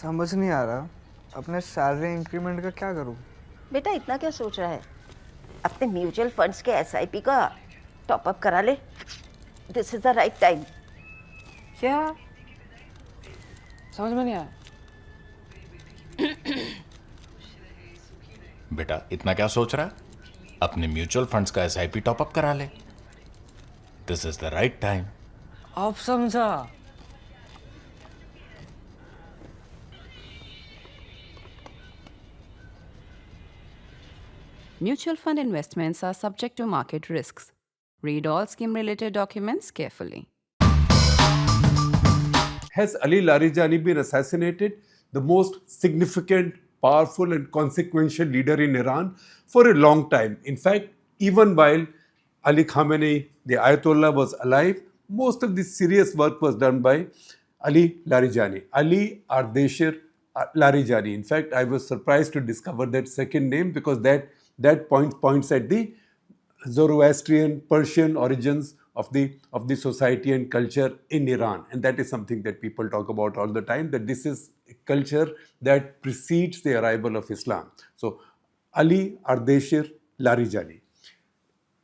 समझ नहीं आ रहा अपने सैलरी इंक्रीमेंट का क्या करूं। बेटा इतना क्या सोच रहा है? अपने म्यूचुअल फंड्स के एसआईपी का टॉप अप करा ले। This is the right time. क्या? समझ में नहीं आया। बेटा इतना क्या सोच रहा है? अपने म्यूचुअल फंड्स का एसआईपी टॉपअप करा ले। This is the right time. अब समझा। Mutual fund investments are subject to market risks. Read all scheme-related documents carefully. Has Ali Larijani been assassinated, the most significant, powerful, and consequential leader in Iran, for a long time? In fact, even while Ali Khamenei, the Ayatollah, was alive, most of the serious work was done by Ali Larijani. Ali Ardeshir Larijani. In fact, I was surprised to discover that second name because that points at the Zoroastrian, Persian origins of the society and culture in Iran. And that is something that people talk about all the time, that this is a culture that precedes the arrival of Islam. So, Ali Ardeshir Larijani.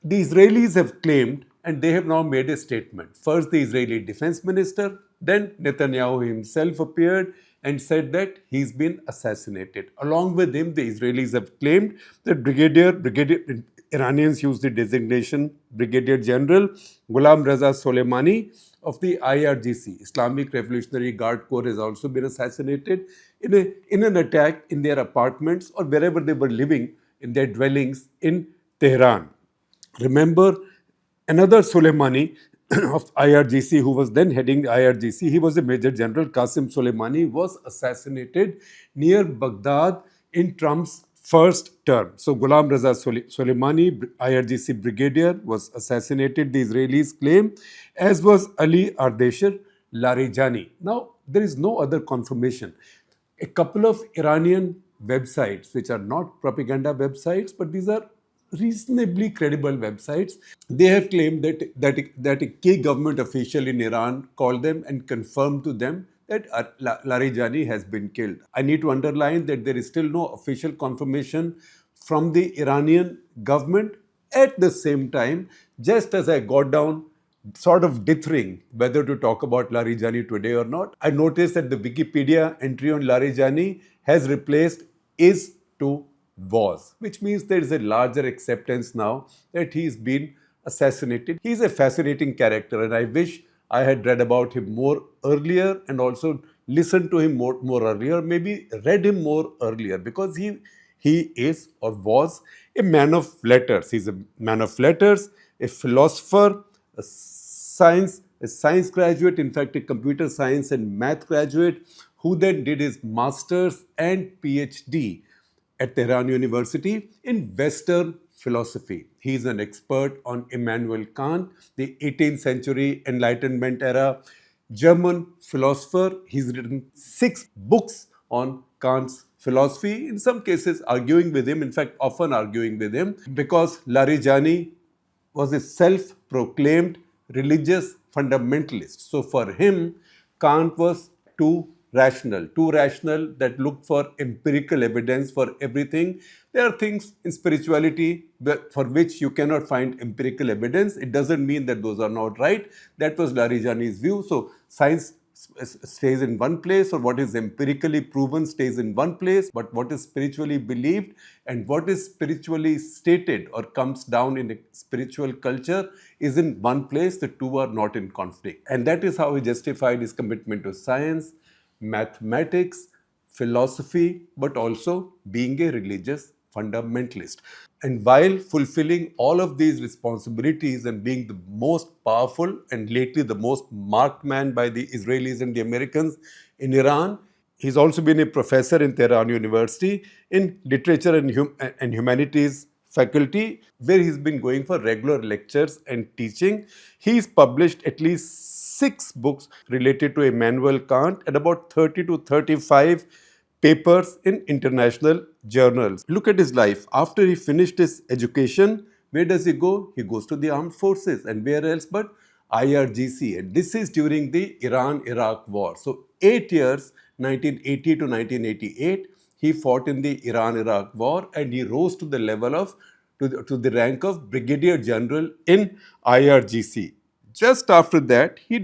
The Israelis have claimed, and they have now made a statement. First, the Israeli defense minister, then Netanyahu himself appeared and said that he's been assassinated. Along with him, the Israelis have claimed that Brigadier Iranians use the designation Brigadier General Ghulam Raza Soleimani of the IRGC, Islamic Revolutionary Guard Corps, has also been assassinated in an attack in their apartments or wherever they were living in their dwellings in Tehran. Remember, another Soleimani of IRGC, who was then heading the IRGC, he was a Major General, Qasim Soleimani, was assassinated near Baghdad in Trump's first term. So Ghulam Raza Soleimani, IRGC brigadier, was assassinated, the Israelis claim, as was Ali Ardeshir Larijani. Now, there is no other confirmation. A couple of Iranian websites, which are not propaganda websites, but these are reasonably credible websites, they have claimed that a key government official in Iran called them and confirmed to them that Larijani has been killed. I need to underline that there is still no official confirmation from the Iranian government. At the same time, just as I got down sort of dithering whether to talk about Larijani today or not, I noticed that the Wikipedia entry on Larijani has replaced is to was, which means there is a larger acceptance now that he's been assassinated. He's a fascinating character, and I wish I had read about him more earlier and also listened to him more earlier, maybe read him more earlier, because he is or was a man of letters. He's a man of letters, a philosopher, a science graduate, in fact, a computer science and math graduate, who then did his master's and PhD at Tehran University in Western philosophy. He is an expert on Immanuel Kant, the 18th century Enlightenment era German philosopher. He's written 6 books on Kant's philosophy, in some cases arguing with him, in fact, often arguing with him, because Larijani was a self-proclaimed religious fundamentalist. So for him, Kant was too rational that looked for empirical evidence for everything. There are things in spirituality for which you cannot find empirical evidence. It doesn't mean that those are not right. That was Larijani's view. So science stays in one place, or what is empirically proven stays in one place, but what is spiritually believed and what is spiritually stated or comes down in a spiritual culture is in one place. The two are not in conflict. And that is how he justified his commitment to science, mathematics, philosophy, but also being a religious fundamentalist. And while fulfilling all of these responsibilities and being the most powerful and lately the most marked man by the Israelis and the Americans in Iran, he's also been a professor in Tehran University in literature and humanities faculty, where he's been going for regular lectures and teaching. He's published at least 6 books related to Immanuel Kant and about 30 to 35 papers in international journals. Look at his life. After he finished his education, where does he go? He goes to the armed forces, and where else but IRGC. And this is during the Iran-Iraq war. So 8 years 1980 to 1988. He fought in the Iran-Iraq war and he rose to the level of to the rank of Brigadier General in IRGC. Just after that, they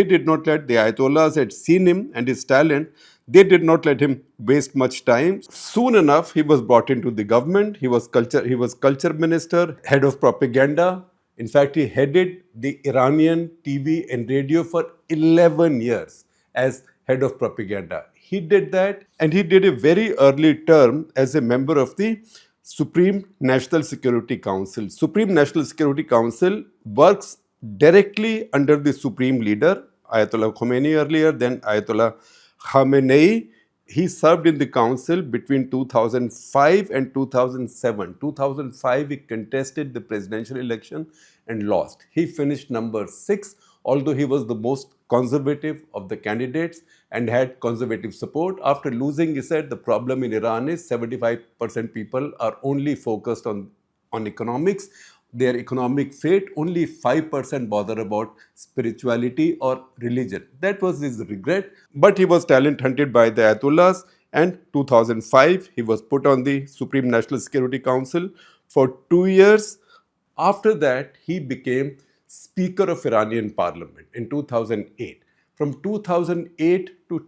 did not let the Ayatollahs had seen him and his talent. They did not let him waste much time. Soon enough, he was brought into the government. He was culture minister, head of propaganda. In fact, he headed the Iranian TV and radio for 11 years as head of propaganda. He did that, and he did a very early term as a member of the Supreme National Security Council. Supreme National Security Council works directly under the Supreme Leader, Ayatollah Khomeini earlier, then Ayatollah Khamenei. He served in the council between 2005 and 2007. 2005, he contested the presidential election and lost. He finished number 6, although he was the most conservative of the candidates and had conservative support. After losing, he said the problem in Iran is 75% people are only focused on economics. Their economic fate, only 5% bother about spirituality or religion. That was his regret. But he was talent hunted by the Ayatollahs, and 2005 he was put on the Supreme National Security Council for 2 years. After that, he became Speaker of Iranian Parliament in 2008. From 2008 to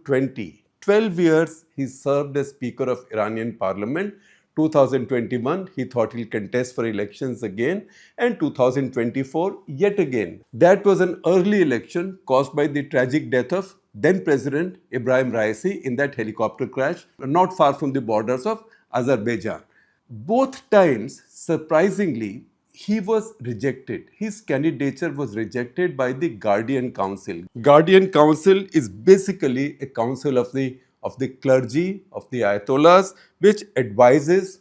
12 years, he served as Speaker of Iranian Parliament. 2021, he thought he'll contest for elections again, and 2024, yet again. That was an early election caused by the tragic death of then President Ibrahim Raisi in that helicopter crash not far from the borders of Azerbaijan. Both times, surprisingly, he was rejected. His candidature was rejected by the Guardian Council. Guardian Council is basically a council of the clergy, of the Ayatollahs, which advises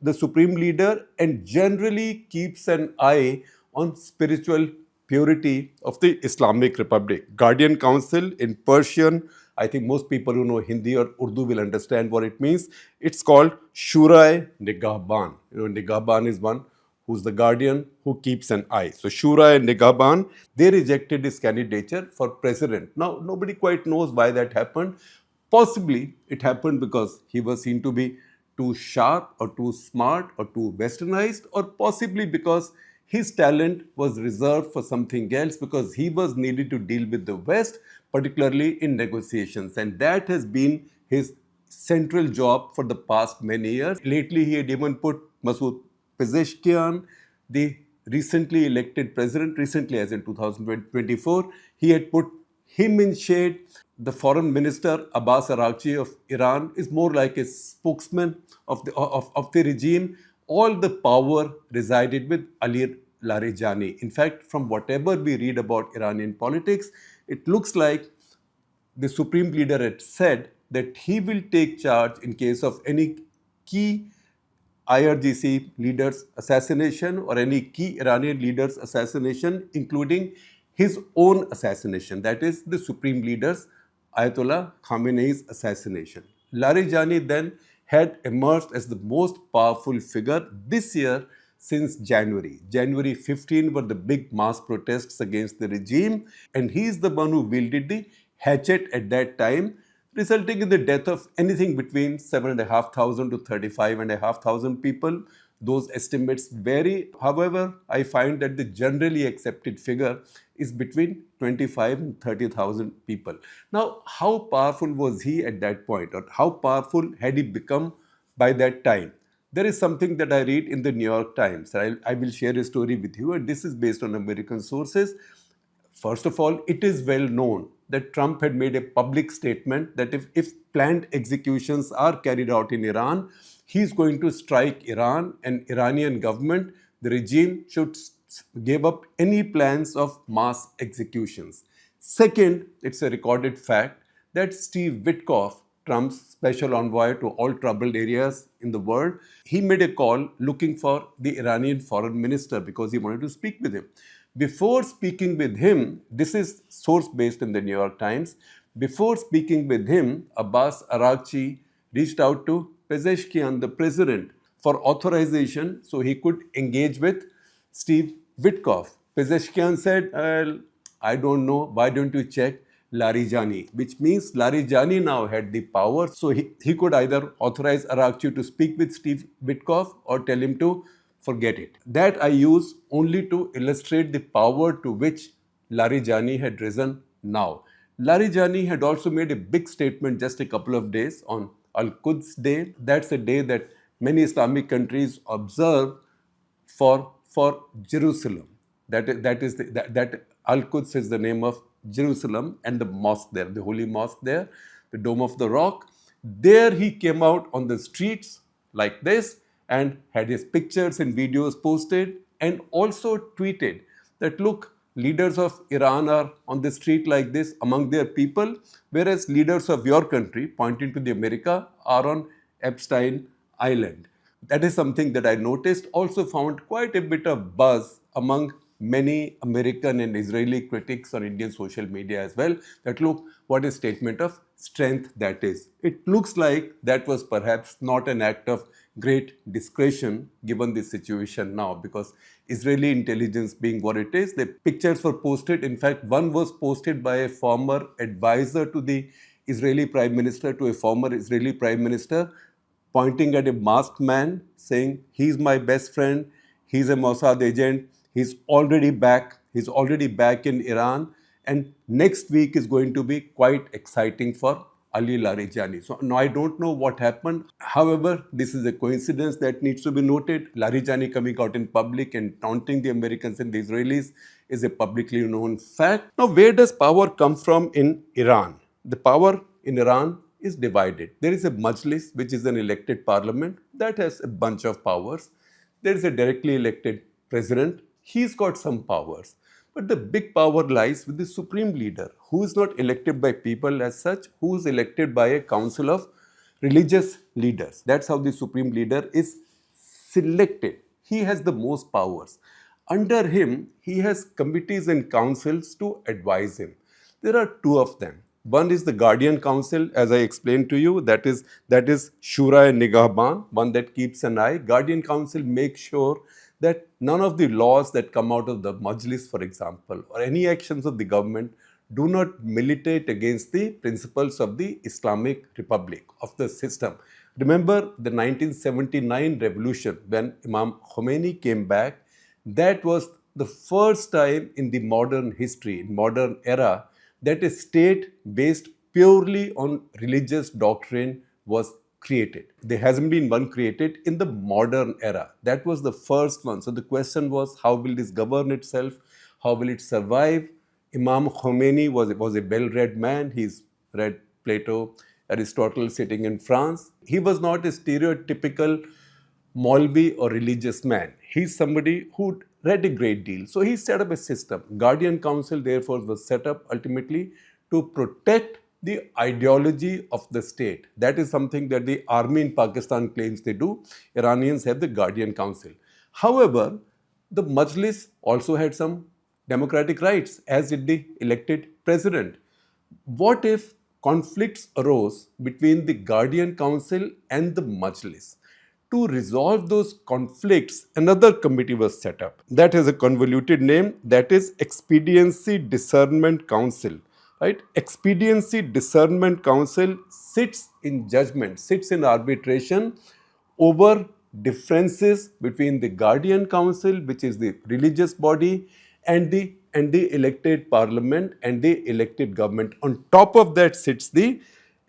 the supreme leader and generally keeps an eye on spiritual purity of the Islamic Republic. Guardian Council in Persian, I think most people who know Hindi or Urdu will understand what it means. It's called Shura Nigahban. Nigahban is one who's the guardian who keeps an eye. So Shura and Nigahban, they rejected his candidature for president. Now, nobody quite knows why that happened. Possibly, it happened because he was seen to be too sharp or too smart or too westernized, or possibly because his talent was reserved for something else, because he was needed to deal with the West, particularly in negotiations. And that has been his central job for the past many years. Lately, he had even put Masoud Pezeshkian, the recently elected president, recently as in 2024, he had put him in shade. The foreign minister, Abbas Araghchi of Iran, is more like a spokesman of the regime. All the power resided with Ali Larijani. In fact, from whatever we read about Iranian politics, it looks like the supreme leader had said that he will take charge in case of any key IRGC leader's assassination or any key Iranian leader's assassination, including his own assassination, that is the supreme leader's, Ayatollah Khamenei's assassination. Larijani then had emerged as the most powerful figure this year since January. January 15 were the big mass protests against the regime, and he is the one who wielded the hatchet at that time, resulting in the death of anything between 7,500 to 35,500 people. Those estimates vary. However, I find that the generally accepted figure is between 25 and 30,000 people. Now, how powerful was he at that point, or how powerful had he become by that time? There is something that I read in the New York Times. I will share a story with you, and this is based on American sources. First of all, it is well known that Trump had made a public statement that if planned executions are carried out in Iran, he's going to strike Iran and Iranian government. The regime should give up any plans of mass executions. Second, it's a recorded fact that Steve Witkoff, Trump's special envoy to all troubled areas in the world, he made a call looking for the Iranian foreign minister because he wanted to speak with him. Before speaking with him, this is source based in the New York Times, before speaking with him, Abbas Araghchi reached out to Pezeshkian, the president, for authorization so he could engage with Steve Witkoff. Pezeshkian said, I don't know, why don't you check Larijani, which means Larijani now had the power. So he could either authorize Arakchi to speak with Steve Witkoff or tell him to forget it. That I use only to illustrate the power to which Larijani had risen now. Larijani had also made a big statement just a couple of days on Al-Quds Day. That's a day that many Islamic countries observe for Jerusalem. That Al-Quds is the name of Jerusalem and the mosque there, the holy mosque there, the Dome of the Rock. There he came out on the streets like this and had his pictures and videos posted and also tweeted that look, leaders of Iran are on the street like this among their people, whereas leaders of your country, pointing to the America, are on Epstein Island. That is something that I noticed, also found quite a bit of buzz among many American and Israeli critics on Indian social media as well, that look, what a statement of strength that is. It looks like that was perhaps not an act of great discretion given the situation now, because Israeli intelligence being what it is, the pictures were posted. In fact, one was posted by a former advisor to the Israeli Prime Minister, to a former Israeli Prime Minister, pointing at a masked man saying, he's my best friend, he's a Mossad agent, he's already back in Iran, and next week is going to be quite exciting for Ali Larijani. So now I don't know what happened. However, this is a coincidence that needs to be noted. Larijani coming out in public and taunting the Americans and the Israelis is a publicly known fact. Now, where does power come from in Iran? The power in Iran is divided. There is a Majlis, which is an elected parliament that has a bunch of powers. There is a directly elected president. He's got some powers. But the big power lies with the supreme leader, who is not elected by people as such, who is elected by a council of religious leaders. That's how the supreme leader is selected. He has the most powers. Under him, he has committees and councils to advise him. There are two of them. One is the Guardian Council, as I explained to you, that is Shura and Nigahban, one that keeps an eye. Guardian Council makes sure that none of the laws that come out of the Majlis, for example, or any actions of the government do not militate against the principles of the Islamic Republic, of the system. Remember the 1979 revolution when Imam Khamenei came back. That was the first time in the modern history, in modern era, that a state based purely on religious doctrine was created. There hasn't been one created in the modern era. That was the first one. So the question was, how will this govern itself? How will it survive? Imam Khomeini was a well-read man. He's read Plato, Aristotle sitting in France. He was not a stereotypical Maulvi or religious man. He's somebody who read a great deal. So he set up a system. Guardian Council, therefore, was set up ultimately to protect the ideology of the state. That is something that the army in Pakistan claims they do. Iranians have the Guardian Council. However, the Majlis also had some democratic rights, as did the elected president. What if conflicts arose between the Guardian Council and the Majlis? To resolve those conflicts, another committee was set up. That has a convoluted name, that is Expediency Discernment Council. Right? Expediency Discernment Council sits in judgment, sits in arbitration over differences between the Guardian Council, which is the religious body, and the elected parliament and the elected government. On top of that sits the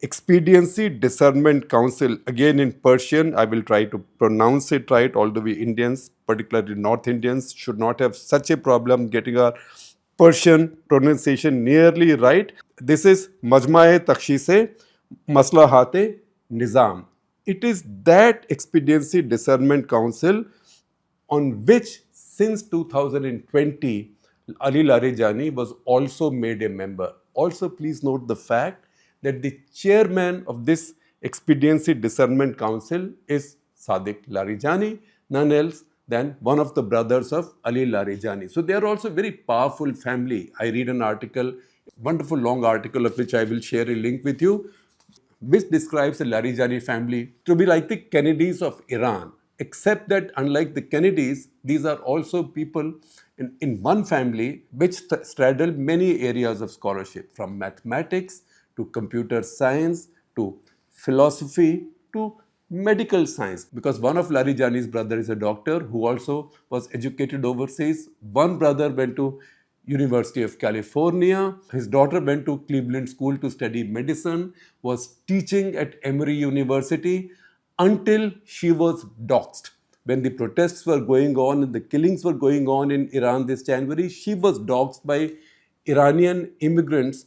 Expediency Discernment Council. Again in Persian, I will try to pronounce it right, although we Indians, particularly North Indians, should not have such a problem getting our Persian pronunciation nearly right. This is Majma-e Takshis-e Maslahat-e Nizam. It is that Expediency Discernment Council on which since 2020 Ali Larijani was also made a member. Also, please note the fact that the chairman of this Expediency Discernment Council is Sadiq Larijani, none else than one of the brothers of Ali Larijani. So they are also a very powerful family. I read an article, wonderful long article of which I will share a link with you, which describes the Larijani family to be like the Kennedys of Iran, except that unlike the Kennedys, these are also people in one family which straddled many areas of scholarship, from mathematics to computer science to philosophy to medical science. Because one of Larijani's brother is a doctor who also was educated overseas. One brother went to University of California. His daughter went to Cleveland School to study medicine, was teaching at Emory University until she was doxxed. When the protests were going on and the killings were going on in Iran this January, she was doxxed by Iranian immigrants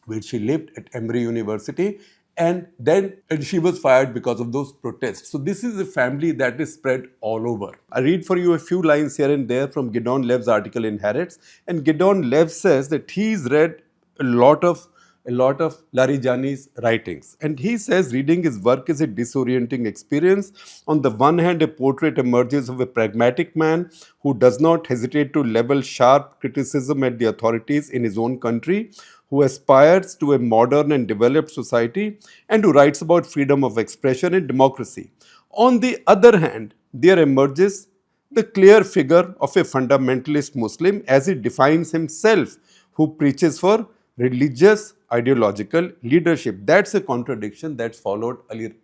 where she lived at Emory University, and then she was fired because of those protests. So this is a family that is spread all over. I read for you a few lines here and there from Gideon Lev's article in Haaretz, and Gideon Lev says that he's read a lot of Larijani's writings. And he says reading his work is a disorienting experience. On the one hand, a portrait emerges of a pragmatic man who does not hesitate to level sharp criticism at the authorities in his own country, who aspires to a modern and developed society, and who writes about freedom of expression and democracy. On the other hand, there emerges the clear figure of a fundamentalist Muslim as he defines himself, who preaches for religious ideological leadership. That's a contradiction that's followed Ali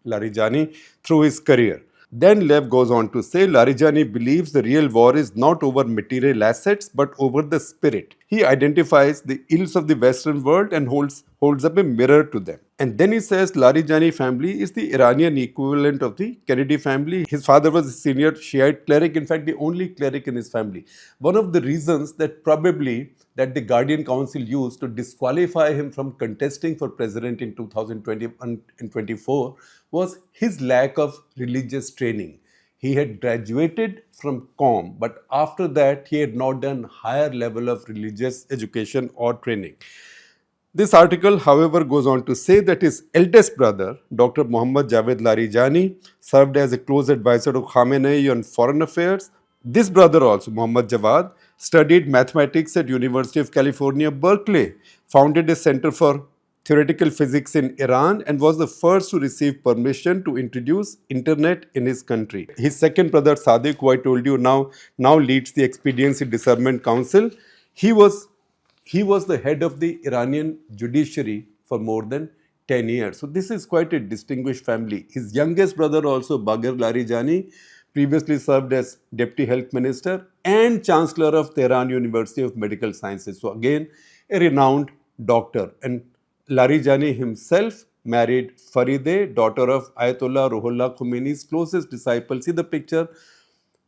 Larijani through his career. Then Lev goes on to say Larijani believes the real war is not over material assets but over the spirit. He identifies the ills of the Western world and holds up a mirror to them. And then he says Larijani family is the Iranian equivalent of the Kennedy family. His father was a senior Shiite cleric, in fact the only cleric in his family. One of the reasons that the Guardian Council used to disqualify him from contesting for president in 2020 and 24 was his lack of religious training. He had graduated from COM, but after that he had not done higher level of religious education or training. This article, however, goes on to say that his eldest brother, Dr. Muhammad Javed Larijani, served as a close advisor to Khamenei on foreign affairs. This brother also, Muhammad Javad, studied mathematics at University of California, Berkeley, founded a center for theoretical physics in Iran, and was the first to receive permission to introduce internet in his country. His second brother, Sadiq, who I told you now leads the Expediency Discernment Council. He was the head of the Iranian judiciary for more than 10 years. So this is quite a distinguished family. His youngest brother also, Bagher Larijani, previously served as Deputy Health Minister and Chancellor of Tehran University of Medical Sciences. So again, a renowned doctor. And Larijani himself married Farideh, daughter of Ayatollah Ruhollah Khomeiни's closest disciple. See the picture?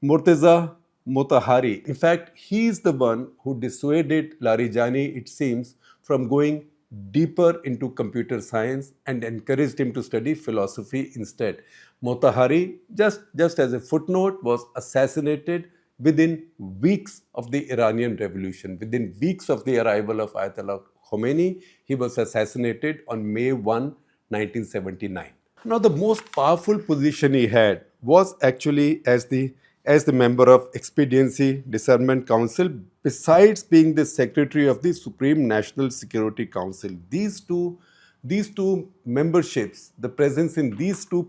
Murtaza Motahari. In fact, he is the one who dissuaded Larijani, it seems, from going deeper into computer science and encouraged him to study philosophy instead. Motahari, just as a footnote, was assassinated within weeks of the Iranian Revolution. Within weeks of the arrival of Ayatollah Khomeini, he was assassinated on May 1, 1979. Now, the most powerful position he had was actually as the member of Expediency Discernment Council, besides being the secretary of the Supreme National Security Council. These two memberships, the presence in these two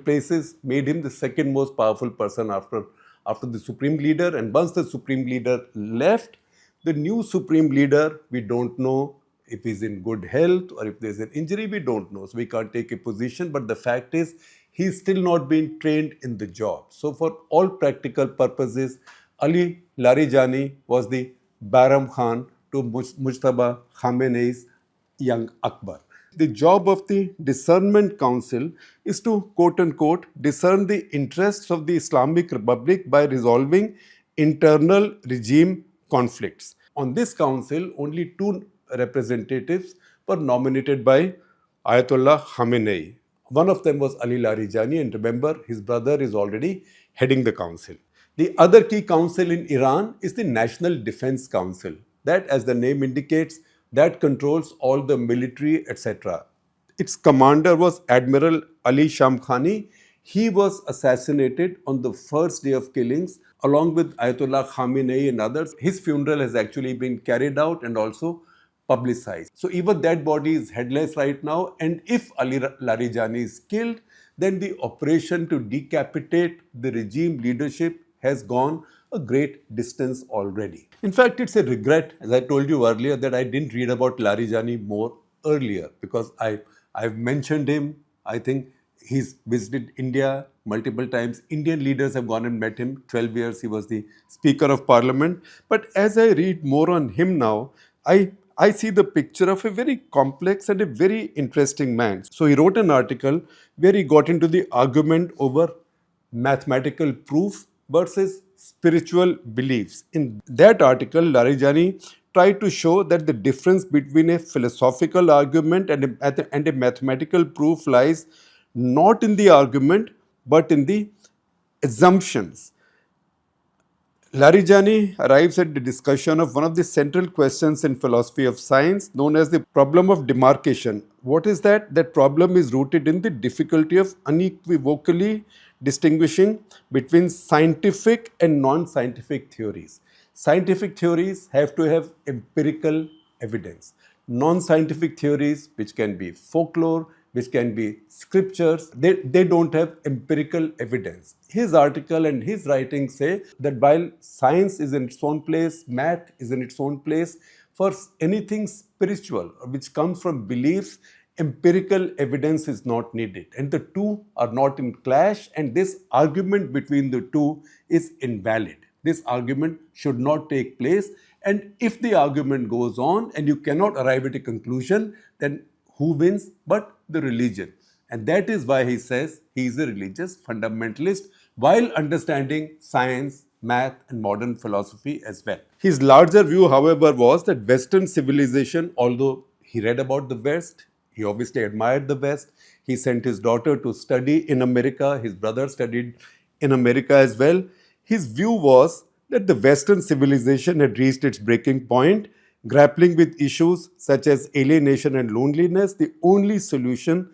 places made him the second most powerful person after the Supreme Leader. And once the Supreme Leader left, the new Supreme Leader, we don't know if he's in good health or if there's an injury, we don't know. So we can't take a position. But the fact is, he's still not been trained in the job. So for all practical purposes, Ali Larijani was the Bahram Khan to Mujtaba Khamenei's young Akbar. The job of the Discernment Council is to, quote unquote, discern the interests of the Islamic Republic by resolving internal regime conflicts. On this council, only 2 representatives were nominated by Ayatollah Khamenei. One of them was Ali Larijani, and remember, his brother is already heading the council. The other key council in Iran is the National Defense Council. That, as the name indicates, that controls all the military, etc. Its commander was Admiral Ali Shamkhani. He was assassinated on the first day of killings along with Ayatollah Khamenei and others. His funeral has actually been carried out and also publicized. So even that body is headless right now, and if Ali Larijani is killed, then the operation to decapitate the regime leadership has gone a great distance already. In fact, it's a regret, as I told you earlier, that I didn't read about Larijani more earlier, because I've mentioned him. I think he's visited India multiple times. Indian leaders have gone and met him. 12 years he was the Speaker of Parliament. But as I read more on him now, I see the picture of a very complex and a very interesting man. So he wrote an article where he got into the argument over mathematical proof versus spiritual beliefs. In that article, Larijani tried to show that the difference between a philosophical argument and a mathematical proof lies not in the argument but in the assumptions. Larijani arrives at the discussion of one of the central questions in philosophy of science, known as the problem of demarcation. What is that? That problem is rooted in the difficulty of unequivocally distinguishing between scientific and non-scientific theories. Scientific theories have to have empirical evidence. Non-scientific theories, which can be folklore, which can be scriptures, they don't have empirical evidence. His article and his writings say that while science is in its own place, math is in its own place, for anything spiritual which comes from beliefs, empirical evidence is not needed. And the two are not in clash, and this argument between the two is invalid. This argument should not take place. And if the argument goes on and you cannot arrive at a conclusion, then who wins but the religion? And that is why he says he is a religious fundamentalist while understanding science, math and modern philosophy as well. His larger view, however, was that Western civilization, although he read about the West, he obviously admired the West, he sent his daughter to study in America, his brother studied in America as well. His view was that the Western civilization had reached its breaking point. Grappling with issues such as alienation and loneliness, the only solution,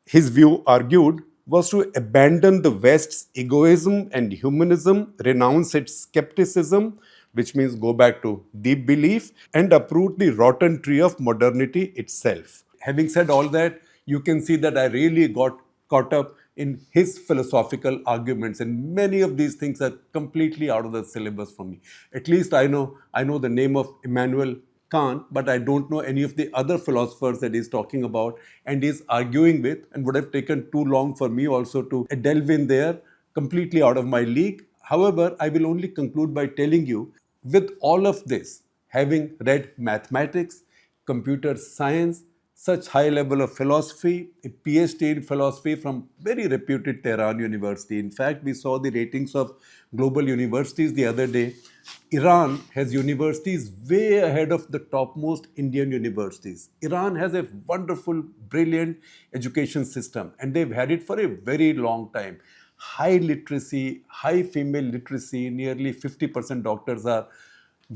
his view argued, was to abandon the West's egoism and humanism, renounce its skepticism, which means go back to deep belief, and uproot the rotten tree of modernity itself. Having said all that, you can see that I really got caught up in his philosophical arguments, and many of these things are completely out of the syllabus for me. At least I know the name of Immanuel Kant, but I don't know any of the other philosophers that he's talking about and he's arguing with, and would have taken too long for me also to delve in there, completely out of my league. However, I will only conclude by telling you, with all of this, having read mathematics, computer science, such high level of philosophy, a PhD in philosophy from very reputed Tehran University. In fact, we saw the ratings of global universities the other day. Iran has universities way ahead of the topmost Indian universities. Iran has a wonderful, brilliant education system, and they've had it for a very long time. High literacy, high female literacy, nearly 50% doctors are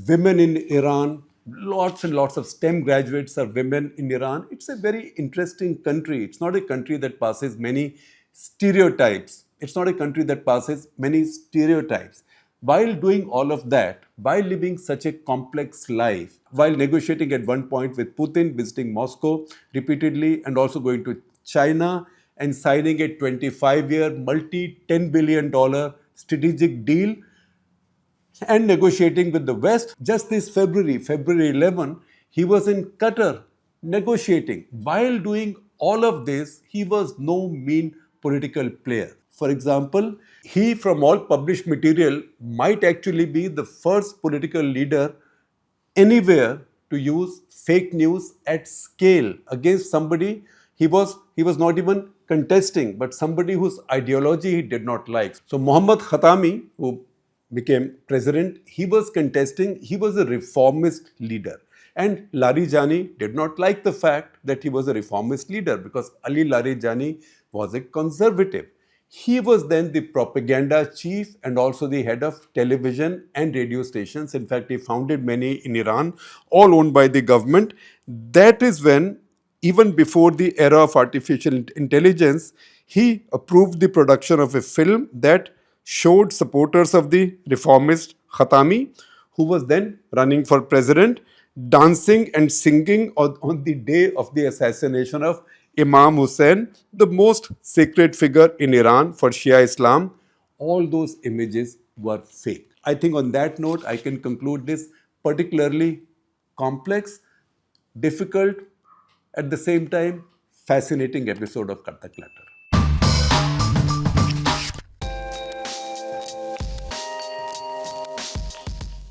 women in Iran. Lots and lots of STEM graduates are women in Iran. It's a very interesting country. It's not a country that passes many stereotypes. It's not a country that passes many stereotypes. While doing all of that, while living such a complex life, while negotiating at one point with Putin, visiting Moscow repeatedly, and also going to China and signing a 25-year, multi-$10 billion strategic deal, and negotiating with the West. Just this February 11, he was in Qatar negotiating. While doing all of this, he was no mean political player. For example, he, from all published material, might actually be the first political leader anywhere to use fake news at scale against somebody he was not even contesting, but somebody whose ideology he did not like. So Mohammad Khatami, who became president, he was contesting, he was a reformist leader. And Larijani did not like the fact that he was a reformist leader, because Ali Larijani was a conservative. He was then the propaganda chief and also the head of television and radio stations. In fact, he founded many in Iran, all owned by the government. That is when, even before the era of artificial intelligence, he approved the production of a film that showed supporters of the reformist Khatami, who was then running for president, dancing and singing on the day of the assassination of Imam Hussein, the most sacred figure in Iran for Shia Islam. All those images were fake. I think on that note, I can conclude this particularly complex, difficult, at the same time, fascinating episode of Cut the Clutter.